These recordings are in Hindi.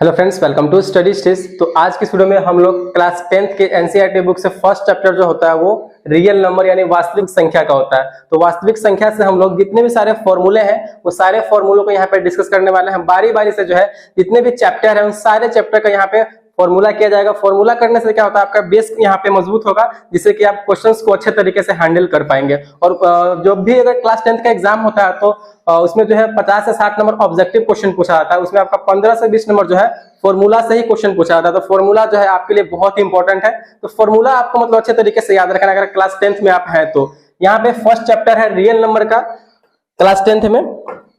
Hello friends, welcome to study stage. तो आज की वीडियो में हम लोग क्लास 10th के एनसीईआरटी बुक से फर्स्ट चैप्टर जो होता है वो रियल नंबर यानी वास्तविक संख्या का होता है। तो वास्तविक संख्या से हम लोग जितने भी सारे फॉर्मूले हैं वो सारे फॉर्मूलों को यहाँ पे डिस्कस करने वाले हैं। बारी बारी से जो है जितने भी चैप्टर है उन सारे चैप्टर का यहाँ पे फॉर्मूला किया जाएगा। फॉर्मूला करने से क्या होता है, आपका बेस यहाँ पे मजबूत होगा, जिससे कि आप क्वेश्चंस को अच्छे तरीके से हैंडल कर पाएंगे। और जो भी अगर क्लास 10th का एग्जाम होता है तो उसमें जो है 50 से 60 नंबर ऑब्जेक्टिव क्वेश्चन पूछा जाता है। उसमें आपका 15 से 20 नंबर जो है फॉर्मूला से ही क्वेश्चन पूछा जाता है। तो फॉर्मूला जो है आपके लिए बहुत ही इंपॉर्टेंट है। तो फॉर्मूला आपको मतलब अच्छे तरीके से याद रखना अगर क्लास 10th में आप हैं तो। यहाँ पे फर्स्ट चैप्टर है रियल नंबर का क्लास 10th में।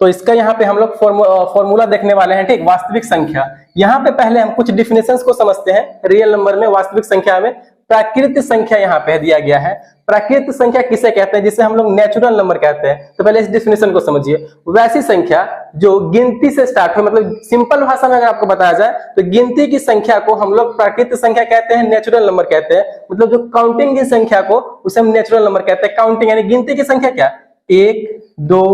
तो इसका यहाँ पे हम लोग फॉर्मूला देखने वाले हैं, ठीक। वास्तविक संख्या, यहाँ पे पहले हम कुछ डिफिनेशंस को समझते हैं। रियल नंबर में, वास्तविक संख्या में प्राकृत संख्या यहाँ पे दिया गया है। प्राकृत संख्या किसे कहते हैं, जिसे हम लोग नेचुरल नंबर कहते हैं। तो पहले इस डिफिनेशन को समझिए। वैसी संख्या जो गिनती से स्टार्ट हो, मतलब सिंपल भाषा में अगर आपको बताया जाए तो गिनती की संख्या को हम लोग प्राकृत संख्या कहते हैं, नेचुरल नंबर कहते हैं। मतलब जो काउंटिंग की संख्या को उसे हम नेचुरल नंबर कहते हैं। काउंटिंग यानी गिनती की संख्या क्या, 1 2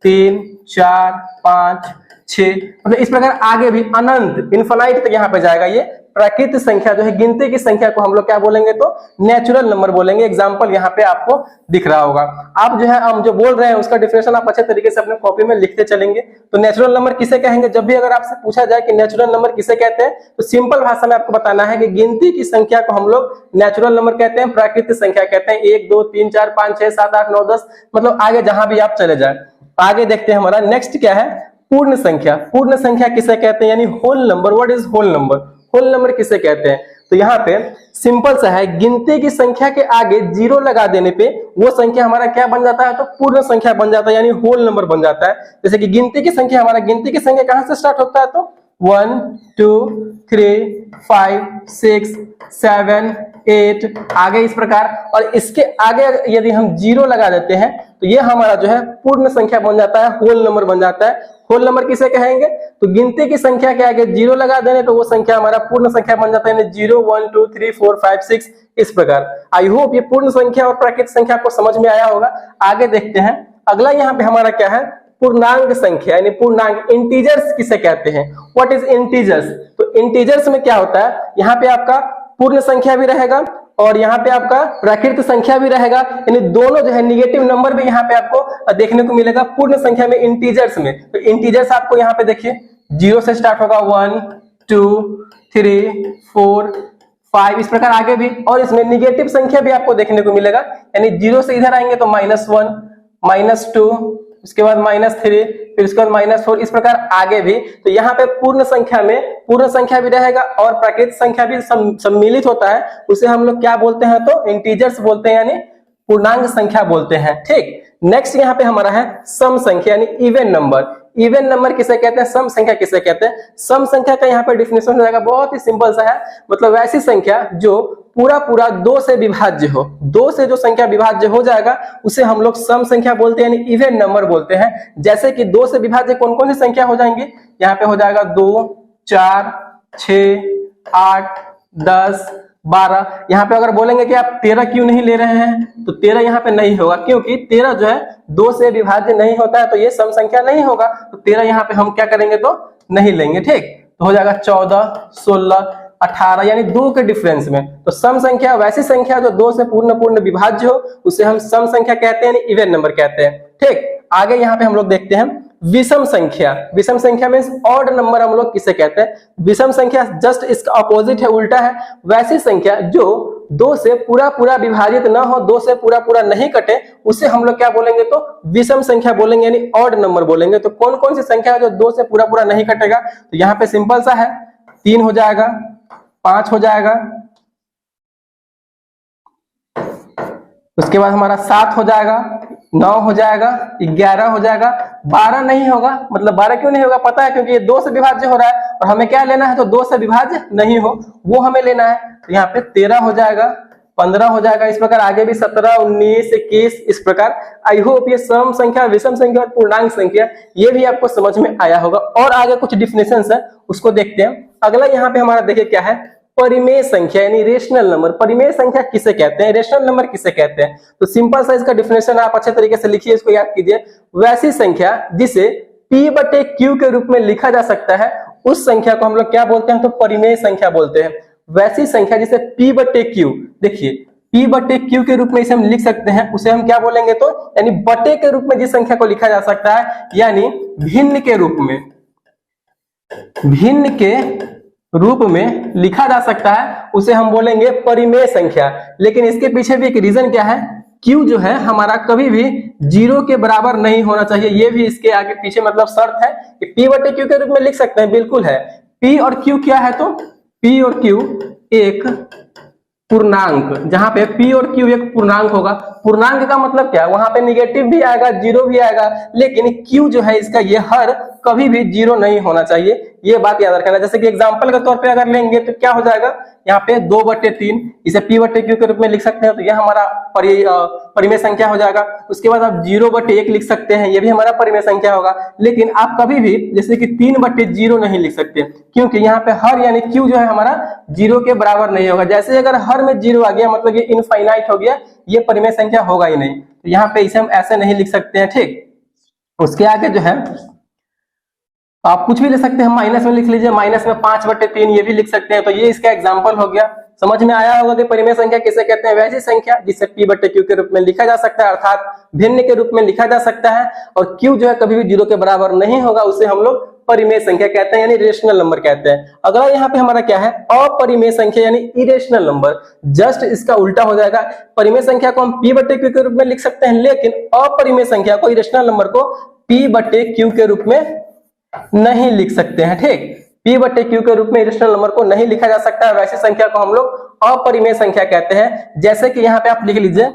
3 4 5 6, मतलब इस प्रकार आगे भी अनंत इनफाइनाइट तक यहाँ पे जाएगा। ये प्राकृत संख्या जो है, गिनती की संख्या को हम लोग क्या बोलेंगे तो नेचुरल नंबर बोलेंगे। एग्जांपल यहाँ पे आपको दिख रहा होगा। आप जो है हम जो बोल रहे हैं उसका डिफिनेशन आप अच्छे तरीके से अपने कॉपी में लिखते चलेंगे। तो नेचुरल नंबर किसे कहेंगे, जब भी अगर आपसे पूछा जाए कि नेचुरल नंबर किसे कहते हैं तो सिंपल भाषा में आपको बताना है कि गिनती की संख्या को हम लोग नेचुरल नंबर कहते हैं, प्राकृत संख्या कहते हैं। 1 2 3 4 5 6 7 8 9 10, मतलब आगे जहां भी आप चले जाए। आगे देखते हैं हमारा नेक्स्ट क्या है, पूर्ण संख्या। पूर्ण संख्या किसे कहते हैं, यानी whole number. What is whole number, whole number किसे कहते हैं। तो यहाँ पे सिंपल सा है, गिनती की संख्या के आगे 0 लगा देने पे वो संख्या हमारा क्या बन जाता है, तो पूर्ण संख्या बन जाता है, यानी होल नंबर बन जाता है। जैसे कि गिनती की संख्या, हमारा गिनती की संख्या कहां से स्टार्ट होता है, तो 1 2 3 5 6 7 8 आगे इस प्रकार। और इसके आगे यदि हम 0 लगा देते हैं तो ये हमारा जो है पूर्ण संख्या बन जाता है, होल नंबर बन जाता है। होल नंबर किसे कहेंगे, तो गिनती की संख्या के आगे 0 लगा देने तो वो संख्या हमारा पूर्ण संख्या बन जाता है, 0 1 2 3 4 5 6 इस प्रकार। आई होप ये पूर्ण संख्या और प्राकृत संख्या को समझ में आया होगा। आगे देखते हैं अगला, यहाँ पे हमारा क्या है, पूर्णांक संख्या यानी पूर्णांक। इंटीजर्स किसे कहते हैं, व्हाट इज इंटीजर्स। तो इंटीजर्स में क्या होता है, यहाँ पे आपका पूर्ण संख्या भी रहेगा और यहाँ पे आपका प्राकृत संख्या भी रहेगा, यानी दोनों जो है निगेटिव नंबर भी यहाँ पे आपको देखने को मिलेगा पूर्ण संख्या में, इंटीजर्स में। तो इंटीजर्स आपको यहाँ पे देखिए 0 से स्टार्ट होगा, 1 2 3 4 5 इस प्रकार आगे भी। और इसमें निगेटिव संख्या भी आपको देखने को मिलेगा, यानी 0 से इधर आएंगे तो -1 -2, उसके बाद -3, फिर उसके बाद -4 इस प्रकार आगे भी। तो यहाँ पे पूर्ण संख्या में पूर्ण संख्या भी रहेगा और प्राकृत संख्या भी सम्मिलित होता है, उसे हम लोग क्या बोलते हैं, तो इंटीजर्स बोलते हैं, यानी पूर्णांक संख्या बोलते हैं, ठीक। नेक्स्ट यहाँ पे हमारा है सम संख्या यानी इवन नंबर। इवन नंबर किसे कहते हैं, सम संख्या किसे कहते हैं। सम संख्या का यहाँ पे डिफिनेशन हो जाएगा, बहुत ही सिंपल सा है। मतलब ऐसी संख्या जो पूरा 2 से विभाज्य हो, 2 से जो संख्या विभाज्य हो जाएगा उसे हम लोग सम संख्या बोलते हैं, यानी इवन नंबर बोलते हैं। जैसे कि 2 से विभाज्य कौन कौन सी संख्या हो जाएंगे, यहाँ पे हो जाएगा 2 4 6 8 10 12। यहाँ पे अगर बोलेंगे कि आप 13 क्यों नहीं ले रहे हैं, तो 13 यहाँ पे नहीं होगा, क्योंकि 13 जो है 2 से विभाज्य नहीं होता है, तो ये सम संख्या नहीं होगा। तो 13 यहाँ पे हम क्या करेंगे, तो नहीं लेंगे, ठीक। तो हो जाएगा 14 16 18, यानी 2 के डिफरेंस में। तो सम संख्या वैसी संख्या जो 2 से पूर्ण विभाज्य हो उसे हम सम संख्या कहते हैं, यानी इवन नंबर कहते हैं, ठीक। आगे यहाँ पे हम लोग देखते हैं विषम संख्या। विषम संख्या मींस ऑड नंबर हम लोग किसे कहते हैं। विषम संख्या जस्ट इसका अपोजिट है, उल्टा है। वैसी संख्या जो 2 से पूरा विभाजित ना हो, 2 से पूरा नहीं कटे, उसे हम लोग क्या बोलेंगे, तो विषम संख्या बोलेंगे, यानी ऑड नंबर बोलेंगे। तो कौन कौन सी संख्या है जो 2 से पूरा नहीं कटेगा, तो यहाँ पे सिंपल सा है, 3 हो जाएगा, 5 हो जाएगा, उसके बाद हमारा 7 हो जाएगा, 9 हो जाएगा, 11 हो जाएगा, 12 नहीं होगा। मतलब 12 क्यों नहीं होगा, पता है, क्योंकि ये 2 से विभाज्य हो रहा है और हमें क्या लेना है, तो 2 से विभाज्य नहीं हो वो हमें लेना है। तो यहाँ पे 13 हो जाएगा, 15 हो जाएगा, इस प्रकार आगे भी 17 19 21 इस प्रकार। आई होप ये सम संख्या, विषम संख्या और पूर्णांक संख्या ये भी आपको समझ में आया होगा। और आगे कुछ डिफिनेशंस है उसको देखते हैं। अगला यहाँ पे हमारा देखिए क्या है, परिमेय संख्या यानी रेशनल नंबर। परिमेय संख्या किसे कहते हैं, रेशनल नंबर किसे कहते हैं। तो सिंपल सा इसका डिफिनेशन आप अच्छे तरीके से लिखिए, इसको याद कीजिए। वैसी संख्या जिसे P/Q के रूप में लिखा जा सकता है उस संख्या को हम लोग क्या बोलते हैं, तो परिमेय संख्या बोलते हैं। वैसी संख्या जिसे P बटे Q, देखिए P बटे Q के रूप में इसे हम लिख सकते हैं, उसे हम क्या बोलेंगे, तो यानी बटे के रूप में जिस संख्या को लिखा जा सकता है, यानी भिन्न के रूप में, भिन्न के रूप में लिखा जा सकता है, उसे हम बोलेंगे परिमेय संख्या। लेकिन इसके पीछे भी एक रीजन क्या है, Q जो है हमारा कभी भी 0 के बराबर नहीं होना चाहिए। ये भी इसके आगे पीछे मतलब शर्त है कि P बटे Q के रूप में लिख सकते हैं, बिल्कुल है। P और Q क्या है, तो P और Q एक पूर्णांक, जहां पे P और Q एक पूर्णांक होगा। पूर्णांक का मतलब क्या है, वहां पे निगेटिव भी आएगा, जीरो भी आएगा, लेकिन Q जो है इसका ये हर कभी भी जीरो नहीं होना चाहिए, ये बात याद रखना। जैसे कि एग्जांपल के तौर पे अगर लेंगे तो क्या हो जाएगा, यहाँ पे 2/3 इसे P बटे Q के रूप में लिख सकते हैं, तो यह हमारा परिमेय संख्या हो जाएगा। उसके बाद आप 0/1 लिख सकते हैं, ये भी हमारा परिमेय संख्या होगा। लेकिन आप कभी भी जैसे कि 3/0 नहीं लिख सकते, क्योंकि यहाँ पे हर यानी Q जो है हमारा 0 के बराबर नहीं होगा। जैसे अगर हर में 0 आ गया मतलब ये इनफाइनाइट हो गया, ये परिमेय संख्या होगा ही नहीं। तो यहाँ पे इसे हम ऐसे नहीं लिख सकते हैं, ठीक। उसके आगे जो है आप कुछ भी ले सकते हैं, माइनस में लिख लीजिए, माइनस में 5/3 ये भी लिख सकते हैं। तो ये इसका एग्जांपल हो गया। समझ में आया होगा कि परिमेय संख्या किसे कहते हैं, वैसी संख्या जिसे P बटे Q के रूप में लिखा जा सकता है, अर्थात भिन्न के रूप में लिखा जा सकता है, और Q जो है कभी भी 0 के बराबर नहीं होगा, उसे हम लोग परिमेय संख्या कहते हैं, यानी रेशनल नंबर कहते हैं। अगला यहाँ पे हमारा क्या है, अपरिमेय संख्या यानी इरेशनल नंबर। जस्ट इसका उल्टा हो जाएगा। परिमेय संख्या को हम P बटे Q के रूप में लिख सकते हैं, लेकिन अपरिमेय संख्या को, इरेशनल नंबर को P बटे Q के रूप में नहीं लिख सकते हैं, ठीक। P बटे Q के रूप में इरेशनल नंबर को नहीं लिखा जा सकता है, वैसी संख्या को हम लोग अपरिमेय संख्या कहते हैं। जैसे कि यहाँ पे आप लिख लीजिए,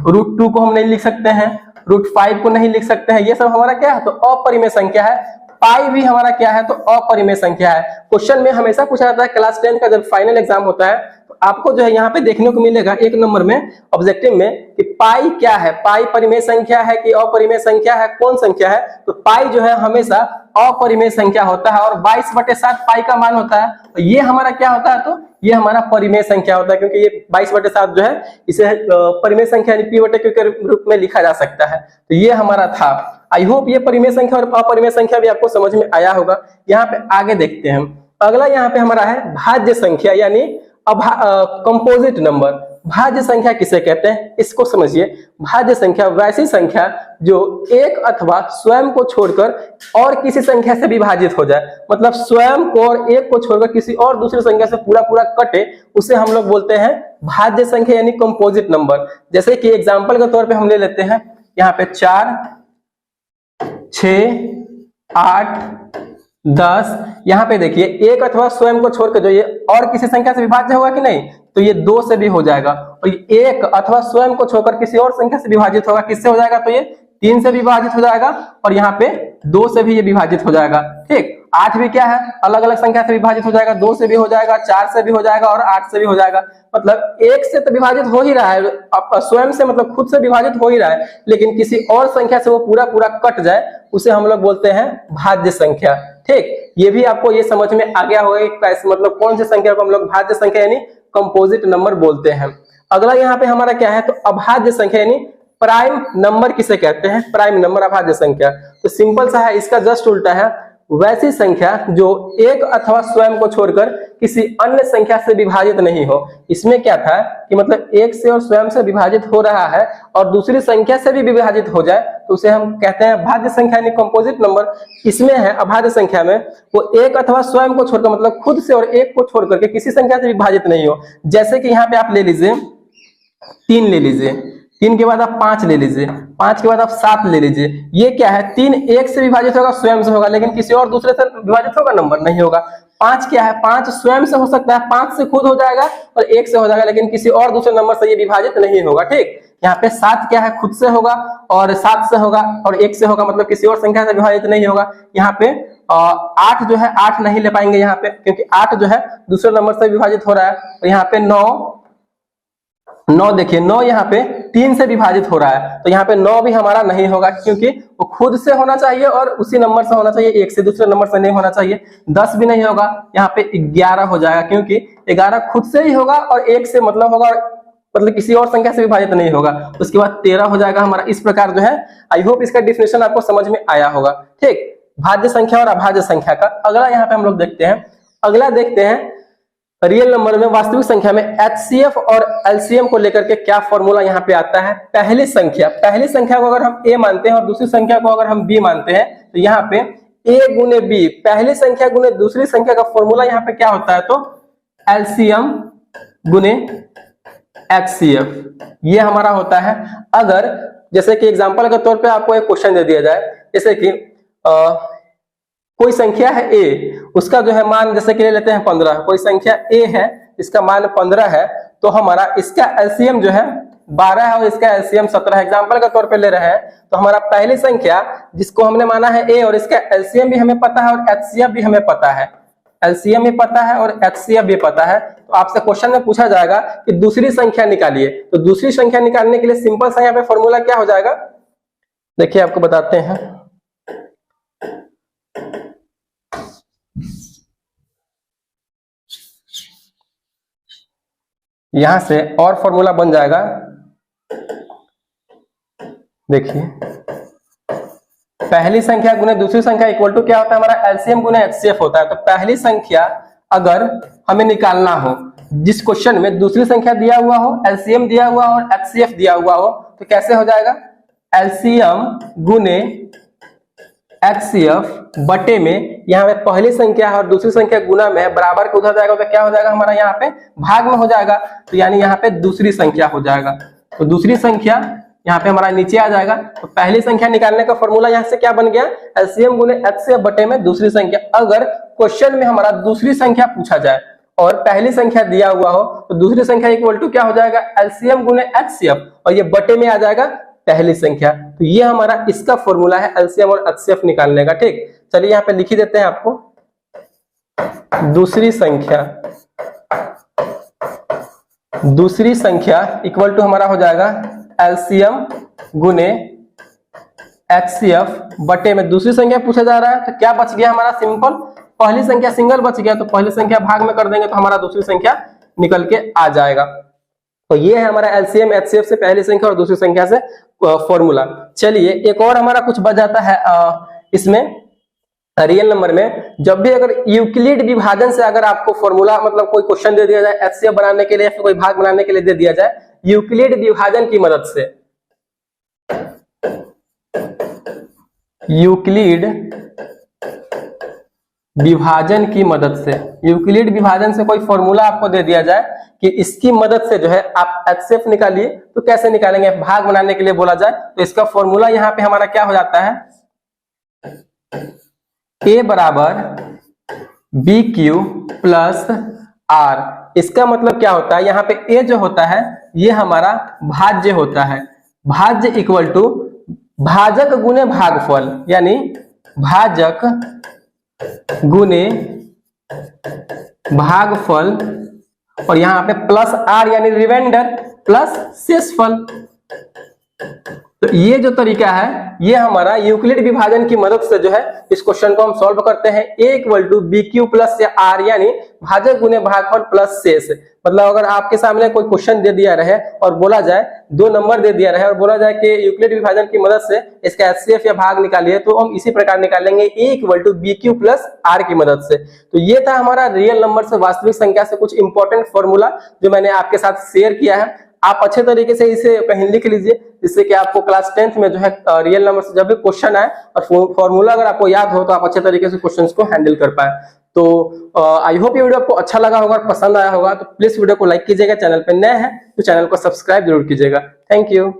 √2 को हम नहीं लिख सकते हैं, √5 को नहीं लिख सकते हैं, ये सब हमारा क्या है, तो अपरिमेय संख्या है। पाई भी हमारा क्या है, तो अपरिमेय संख्या है। क्वेश्चन में हमेशा पूछा जाता है, क्लास 10 का जब फाइनल एग्जाम होता है तो आपको जो है यहाँ पे देखने को मिलेगा 1 नंबर में ऑब्जेक्टिव में कि पाई क्या है, पाई परिमेय संख्या है कि अपरिमेय संख्या है, कौन संख्या है। तो पाई जो है हमेशा अपरिमेय संख्या होता है, और 22/7 पाई का मान होता है, तो ये हमारा क्या होता है, तो ये हमारा परिमेय संख्या होता है, क्योंकि ये 22/7 जो है इसे परिमेय संख्या यानी P बटे Q के रूप में लिखा जा सकता है। तो ये हमारा था। आई होप ये परिमेय संख्या और अपरिमेय संख्या भी आपको समझ में आया होगा। यहाँ पे आगे देखते हैं, अगला यहाँ पे हमारा है भाज्य संख्या यानी कंपोजिट नंबर। भाज्य संख्या किसे कहते हैं, इसको समझिए। भाज्य संख्या वैसी संख्या जो एक अथवा स्वयं को छोड़कर और किसी संख्या से विभाजित हो जाए, मतलब स्वयं को और एक को छोड़कर किसी और दूसरी संख्या से पूरा पूरा कटे, उसे हम लोग बोलते हैं भाज्य संख्या यानी कंपोजिट नंबर। जैसे कि एग्जांपल के तौर पे हम ले लेते हैं, यहाँ पे 4, 6, 8, 10, यहाँ पे देखिए एक अथवा स्वयं को छोड़कर जो ये और किसी संख्या से विभाज्य होगा कि नहीं, तो ये 2 से भी हो जाएगा। और ये एक अथवा स्वयं को छोड़कर किसी और संख्या से विभाजित होगा, किससे हो जाएगा, तो ये 3 से विभाजित हो जाएगा, और यहाँ पे 2 से भी ये विभाजित हो जाएगा, ठीक। 8 भी क्या है, अलग अलग संख्या से विभाजित हो जाएगा, 2 से भी हो जाएगा, 4 से भी हो जाएगा और 8 से भी हो जाएगा। मतलब एक से तो विभाजित हो ही रहा है, स्वयं से मतलब खुद से विभाजित हो ही रहा है, लेकिन किसी और संख्या से वो पूरा पूरा कट जाए, उसे हम लोग बोलते हैं भाज्य संख्या, ठीक। ये भी आपको ये समझ में आ गया होगा कैसे, मतलब कौन सी संख्या को हम लोग भाज्य संख्या यानी कंपोजिट नंबर बोलते हैं। अगला यहाँ पे हमारा क्या है, तो अभाज्य संख्या यानी प्राइम नंबर किसे कहते हैं, प्राइम नंबर अभाज्य संख्या। तो सिंपल सा है, इसका जस्ट उल्टा है। वैसी संख्या जो एक अथवा स्वयं को छोड़कर किसी अन्य संख्या से विभाजित नहीं हो। इसमें क्या था कि मतलब एक से और स्वयं से विभाजित हो रहा है और दूसरी संख्या से भी विभाजित हो जाए, तो उसे हम कहते हैं भाज्य संख्या यानी कंपोजिट नंबर। इसमें है अभाज्य संख्या में वो एक अथवा स्वयं को छोड़कर मतलब खुद से और एक को छोड़ करके किसी संख्या से विभाजित नहीं हो। जैसे कि यहाँ पे आप ले लीजिए 3 ले लीजिए, 3 के बाद आप 5 ले लीजिए, 5 के बाद आप 7 ले लीजिए। ये क्या है, 3 एक से विभाजित होगा, स्वयं से होगा, लेकिन किसी और दूसरे से विभाजित होगा नंबर नहीं होगा। 5 क्या है, 5 स्वयं से हो सकता है, 5 से खुद हो जाएगा और 1 से हो जाएगा, लेकिन किसी और दूसरे नंबर से ये विभाजित नहीं होगा, ठीक। यहाँ पे 7 क्या है, खुद से होगा और 7 से होगा और 1 से होगा, मतलब किसी और संख्या से विभाजित नहीं होगा। यहाँ पे 8 जो है 8 नहीं ले पाएंगे यहाँ पे, क्योंकि 8 जो है दूसरे नंबर से विभाजित हो रहा है। और यहाँ पे 9 देखिए, 9 यहाँ पे 3 से विभाजित हो रहा है, तो यहाँ पे 9 भी हमारा नहीं होगा, क्योंकि वो खुद से होना चाहिए और उसी नंबर से होना चाहिए, एक से दूसरे नंबर से नहीं होना चाहिए। 10 भी नहीं होगा, यहाँ पे 11 हो जाएगा, क्योंकि 11 खुद से ही होगा और 1 से मतलब होगा, मतलब किसी और संख्या से विभाजित नहीं होगा। उसके बाद 13 हो जाएगा हमारा। इस प्रकार जो है, आई होप इसका डिफिनेशन आपको समझ में आया होगा, ठीक। भाज्य संख्या और अभाज्य संख्या का। अगला यहाँ पे हम लोग देखते हैं, अगला देखते हैं रियल नंबर में वास्तविक संख्या में HCF और LCM को लेकर के क्या फॉर्मूला यहाँ पे आता है। पहली संख्या को अगर हम A मानते हैं और दूसरी संख्या को अगर हम B मानते हैं तो यहाँ पे A गुने B, पहली संख्या गुने दूसरी संख्या का फॉर्मूला यहाँ पे क्या होता है, तो LCM गुने HCF, ये हमारा होता है। अगर जैसे कि एग्जांपल के तौर पे आपको एक क्वेश्चन दे दिया जाए, जैसे कि कोई संख्या है A, उसका जो है मान जैसे कि ले लेते हैं 15, कोई संख्या A है इसका मान 15 है, तो हमारा इसका LCM जो है 12 है और इसका LCM 17 है, एग्जांपल के तौर पे ले रहे हैं। तो हमारा पहली संख्या जिसको हमने माना है A और इसका LCM भी हमें पता है और HCF भी हमें पता है, LCM भी पता है और HCF भी पता है। तो आपसे क्वेश्चन में पूछा जाएगा कि दूसरी संख्या निकालिए, तो दूसरी संख्या निकालने के लिए सिंपल सा यहाँ पे फॉर्मूला क्या हो जाएगा, देखिए आपको बताते हैं। यहां से और फॉर्मूला बन जाएगा, देखिए पहली संख्या गुने दूसरी संख्या इक्वल टू क्या होता है, हमारा LCM गुने HCF होता है। तो पहली संख्या अगर हमें निकालना हो, जिस क्वेश्चन में दूसरी संख्या दिया हुआ हो, LCM दिया हुआ हो और HCF दिया हुआ हो, तो कैसे हो जाएगा, LCM गुने HCF बटे में यहाँ पे पहली संख्या है और दूसरी संख्या गुना में है, बराबर के उधर जाएगा तो क्या हो जाएगा हमारा यहाँ पे भाग में हो जाएगा, तो यानी यहाँ पे दूसरी संख्या हो जाएगा। तो दूसरी संख्या यहाँ पे हमारा नीचे आ जाएगा। तो पहली संख्या निकालने का फॉर्मूला यहाँ से क्या बन गया, LCM गुने HCF बटे में दूसरी संख्या। अगर क्वेश्चन में हमारा दूसरी संख्या पूछा जाए और पहली संख्या दिया हुआ हो तो दूसरी संख्या इक्वल टू क्या हो जाएगा, LCM गुने HCF और ये बटे में आ जाएगा पहली संख्या। तो ये हमारा इसका फॉर्मूला है LCM और HCF निकालने का। ठीक, चलिए यहाँ पे लिख ही देते हैं आपको, दूसरी संख्या इक्वल टू हमारा हो जाएगा LCM गुने HCF बटे में दूसरी संख्या पूछा जा रहा है, तो क्या बच गया हमारा, सिंपल पहली संख्या सिंगल बच गया, तो पहली संख्या भाग में कर देंगे तो हमारा दूसरी संख्या निकल के आ जाएगा। तो ये है हमारा LCM HCF से पहली संख्या और दूसरी संख्या से फॉर्मूला। चलिए एक और हमारा कुछ बच जाता है इसमें रियल नंबर में, जब भी अगर यूक्लिड विभाजन से अगर आपको फॉर्मूला मतलब कोई क्वेश्चन दे दिया जाए HCF बनाने के लिए या फिर कोई भाग बनाने के लिए दे दिया जाए, यूक्लिड विभाजन की मदद से, यूक्लिड विभाजन से कोई फॉर्मूला आपको दे दिया जाए कि इसकी मदद से जो है आप HCF निकालिए, तो कैसे निकालेंगे, भाग बनाने के लिए बोला जाए तो इसका फॉर्मूला यहाँ पे हमारा क्या हो जाता है, A बराबर BQ प्लस R। इसका मतलब क्या होता है, यहाँ पे A जो होता है ये हमारा भाज्य होता है, भाज्य इक्वल टू भाजक गुने भागफल, यानी भाजक गुने भागफल और यहाँ पे प्लस R यानी रिमाइंडर प्लस शेषफल। तो ये जो तरीका है ये हमारा यूक्लिड विभाजन की मदद से जो है इस क्वेश्चन को हम सॉल्व करते हैं। A equal to BQ plus R यानी भाजक गुने भागफल प्लस शेष। मतलब अगर आपके सामने कोई क्वेश्चन दे दिया रहे और बोला जाए, दो नंबर दे दिया रहे और बोला जाए कि यूक्लिड विभाजन की मदद से इसका HCF या भाग निकालिए, तो हम इसी प्रकार निकालेंगे A equal to BQ plus R की मदद से। तो ये था हमारा रियल नंबर से वास्तविक संख्या से कुछ इंपॉर्टेंट फॉर्मूला जो मैंने आपके साथ शेयर किया है। आप अच्छे तरीके से इसे कहीं लिख लीजिए, जिससे कि आपको क्लास 10th में जो है रियल नंबर से जब भी क्वेश्चन आए और फॉर्मूला अगर आपको याद हो तो आप अच्छे तरीके से क्वेश्चंस को हैंडल कर पाए। तो आई होप ये वीडियो आपको अच्छा लगा होगा और पसंद आया होगा। तो प्लीज वीडियो को लाइक कीजिएगा, चैनल पे नए हैं तो चैनल को सब्सक्राइब जरूर कीजिएगा। Thank you.